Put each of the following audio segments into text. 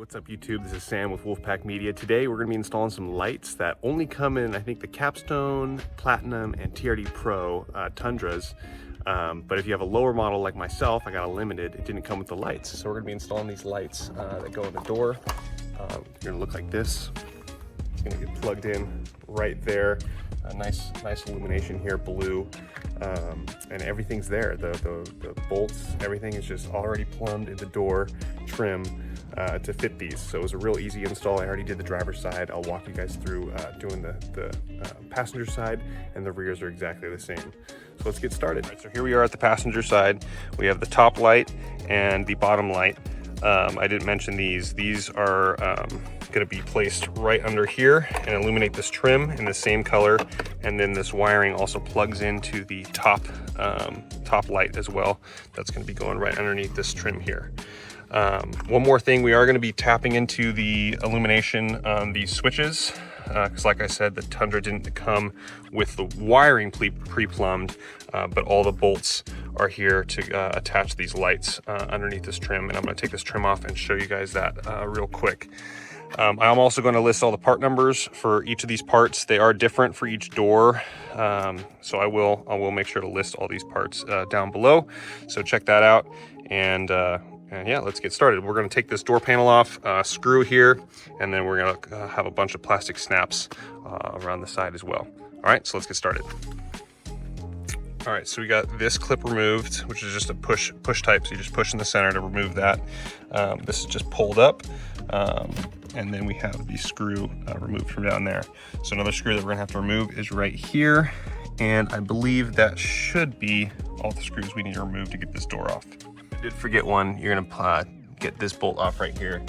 What's up YouTube? This is Sam with Wolfpack Media. Today we're going to be installing some lights that only come in, I think, the Capstone, Platinum, and TRD Pro Tundras. But if you have a lower model like myself, I got a limited, it didn't come with the lights. So we're going to be installing these lights that go in the door. They're going to look like this. It's going to get plugged in right there. Nice illumination here, blue, and everything's there. The bolts, everything is just already plumbed in the door trim to fit these. So it was a real easy install. I already did the driver's side. I'll walk you guys through doing the passenger side, and the rears are exactly the same. So let's get started. All right, so here we are at the passenger side. We have the top light and the bottom light. I didn't mention these. These are going to be placed right under here and illuminate this trim in the same color. And then this wiring also plugs into the top light as well. That's going to be going right underneath this trim here. One more thing, we are going to be tapping into the illumination on these switches. Because like I said, the Tundra didn't come with the wiring pre-plumbed, but all the bolts are here to attach these lights underneath this trim. And I'm going to take this trim off and show you guys that real quick. I'm also going to list all the part numbers for each of these parts. They are different for each door, so I will make sure to list all these parts down below. So check that out, and yeah, let's get started. We're going to take this door panel off, screw here, and then we're going to have a bunch of plastic snaps around the side as well. All right, so let's get started. All right, so we got this clip removed, which is just a push type. So you just push in the center to remove that. This is just pulled up. And then we have the screw removed from down there. So another screw that we're gonna have to remove is right here. And I believe that should be all the screws we need to remove to get this door off. I did forget one. You're gonna get this bolt off right here.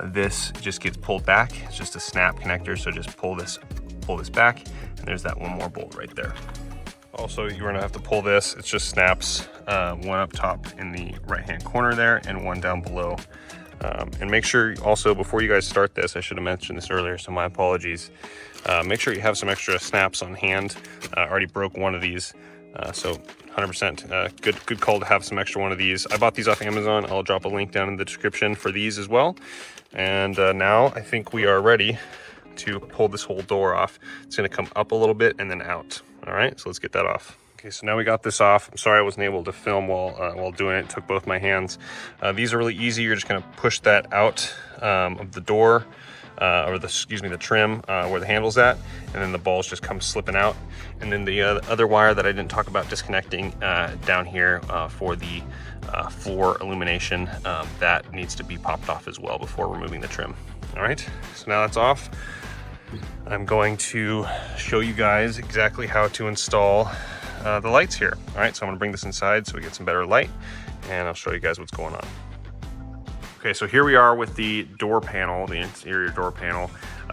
This just gets pulled back. It's just a snap connector. So just pull this back, and there's that one more bolt right there. Also, you're gonna have to pull this. It just snaps, one up top in the right-hand corner there and one down below. And make sure also, before you guys start this, I should have mentioned this earlier, so my apologies. Make sure you have some extra snaps on hand. I already broke one of these, so 100% good call to have some extra one of these. I bought these off Amazon. I'll drop a link down in the description for these as well. And now I think we are ready to pull this whole door off. It's gonna come up a little bit and then out. All right, so let's get that off. Okay, so now we got this off. I'm sorry I wasn't able to film while doing it. It took both my hands. These are really easy. You're just gonna push that out of the door, or the trim where the handle's at, and then the balls just come slipping out. And then the other wire that I didn't talk about disconnecting down here for the floor illumination, that needs to be popped off as well before removing the trim. All right, so now that's off. I'm going to show you guys exactly how to install the lights here. All right, so I'm gonna bring this inside so we get some better light, and I'll show you guys what's going on. Okay, so here we are with the door panel, the interior door panel.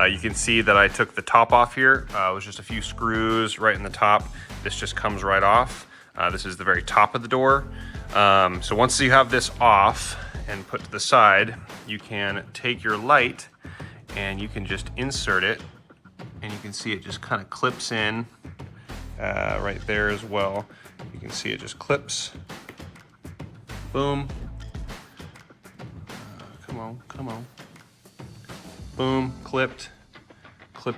You can see that I took the top off here. It was just a few screws right in the top. This just comes right off. This is the very top of the door. So once you have this off and put to the side, you can take your light and you can just insert it, and you can see it just kind of clips in right there as well. You can see it just clips. Boom. Come on. Boom, clipped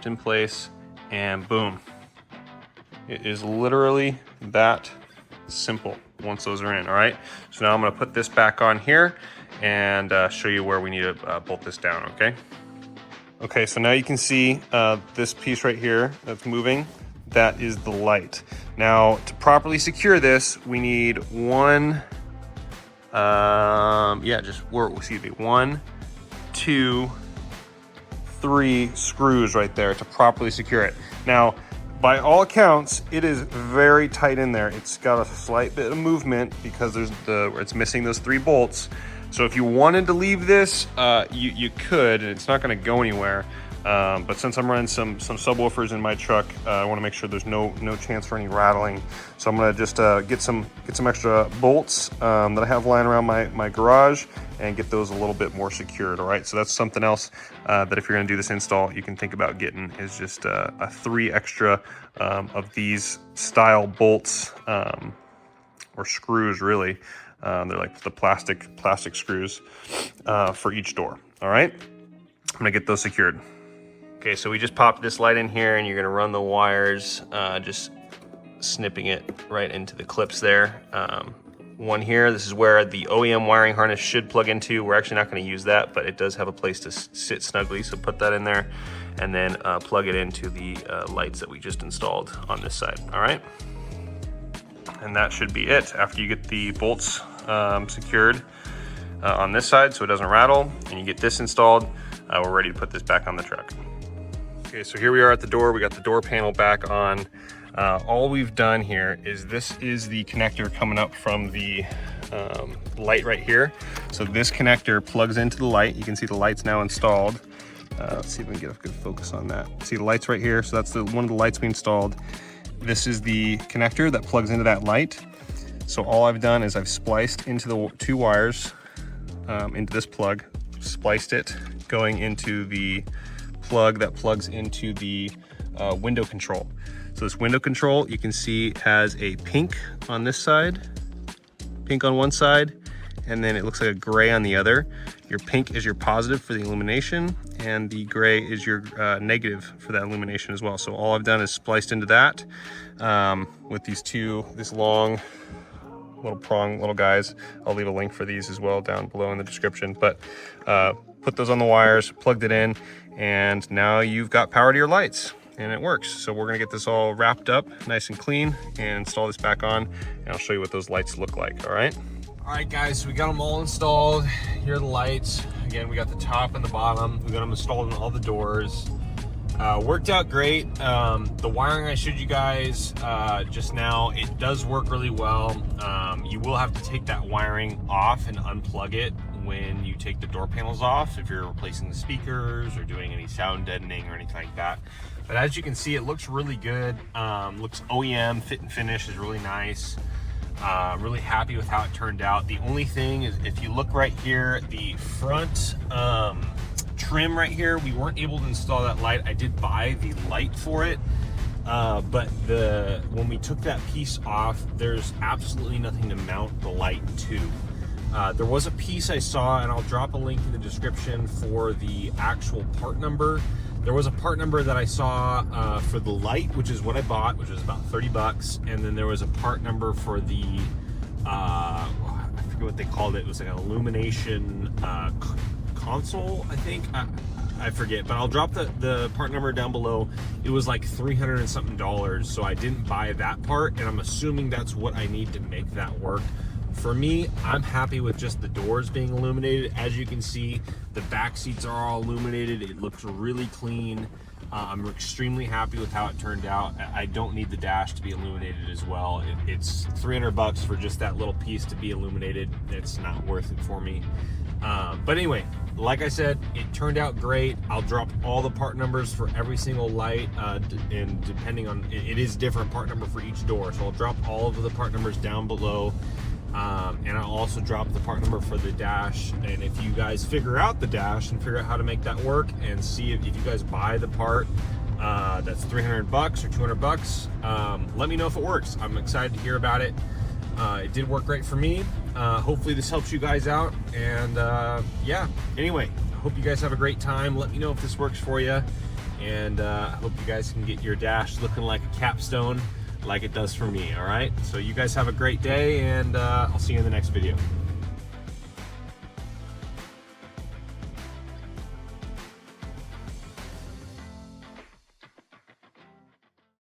in place, and boom. It is literally that simple once those are in. All right, so now I'm gonna put this back on here and show you where we need to bolt this down, okay? Okay, so now you can see this piece right here that's moving. That is the light. Now, to properly secure this, we need one, 1, 2, 3 screws right there to properly secure it. Now, by all accounts, it is very tight in there. It's got a slight bit of movement because it's missing those 3 bolts. So if you wanted to leave this, you could, and it's not gonna go anywhere. But since I'm running some subwoofers in my truck, I wanna make sure there's no chance for any rattling. So I'm gonna just get some extra bolts that I have lying around my garage and get those a little bit more secured, all right? So that's something else that if you're gonna do this install, you can think about getting, is just 3 extra of these style bolts or screws really. They're like the plastic screws for each door. All right, I'm gonna get those secured. Okay, so we just popped this light in here, and you're gonna run the wires, just snipping it right into the clips there. One here, this is where the OEM wiring harness should plug into. We're actually not going to use that, but it does have a place to sit snugly, so put that in there, and then plug it into the lights that we just installed on this side. All right, and that should be it. After you get the bolts secured on this side so it doesn't rattle, and you get this installed, we're ready to put this back on the truck. Okay, so here we are at the door. We got the door panel back on. All we've done here is, this is the connector coming up from the light right here. So this connector plugs into the light. You can see the light's now installed. Let's see if we can get a good focus on that. See the lights right here? So that's one of the lights we installed. This is the connector that plugs into that light. So all I've done is I've spliced into the 2 wires into this plug, spliced it going into the plug that plugs into the window control. So this window control, you can see, has a pink on this side, pink on one side, and then it looks like a gray on the other. Your pink is your positive for the illumination, and the gray is your negative for that illumination as well. So all I've done is spliced into that with this long little prong little guys. I'll leave a link for these as well down below in the description. But put those on the wires, plugged it in, and now you've got power to your lights. And it works. So we're gonna get this all wrapped up nice and clean and install this back on, and I'll show you what those lights look like. All right guys, so we got them all installed. Here are the lights. Again, we got the top and the bottom. We got them installed in all the doors. Worked out great. The wiring I showed you guys just now, it does work really well. You will have to take that wiring off and unplug it when you take the door panels off, if you're replacing the speakers or doing any sound deadening or anything like that. But as you can see, it looks really good. Looks OEM, fit and finish is really nice. Really happy with how it turned out. The only thing is, if you look right here, the front trim right here, we weren't able to install that light. I did buy the light for it, but when we took that piece off, there's absolutely nothing to mount the light to. There was a piece I saw, and I'll drop a link in the description for the actual part number. There was a part number that I saw for the light, which is what I bought, which was about 30 bucks. And then there was a part number for the, I forget what they called it. It was like an illumination console, I think. I forget, but I'll drop the part number down below. It was like $300 and something, so I didn't buy that part, and I'm assuming that's what I need to make that work. For me, I'm happy with just the doors being illuminated. As you can see, the back seats are all illuminated. It looks really clean. I'm extremely happy with how it turned out. I don't need the dash to be illuminated as well. It's 300 bucks for just that little piece to be illuminated. It's not worth it for me. But anyway, like I said, it turned out great. I'll drop all the part numbers for every single light, and depending on, it is different part number for each door. So I'll drop all of the part numbers down below. And I'll also drop the part number for the dash. And if you guys figure out the dash and figure out how to make that work, and see if you guys buy the part that's 300 bucks or 200 bucks, let me know if it works. I'm excited to hear about it. It did work great for me. Hopefully this helps you guys out. And yeah, anyway, I hope you guys have a great time. Let me know if this works for you. And I hope you guys can get your dash looking like a capstone like it does for me. All right, so you guys have a great day, and I'll see you in the next video.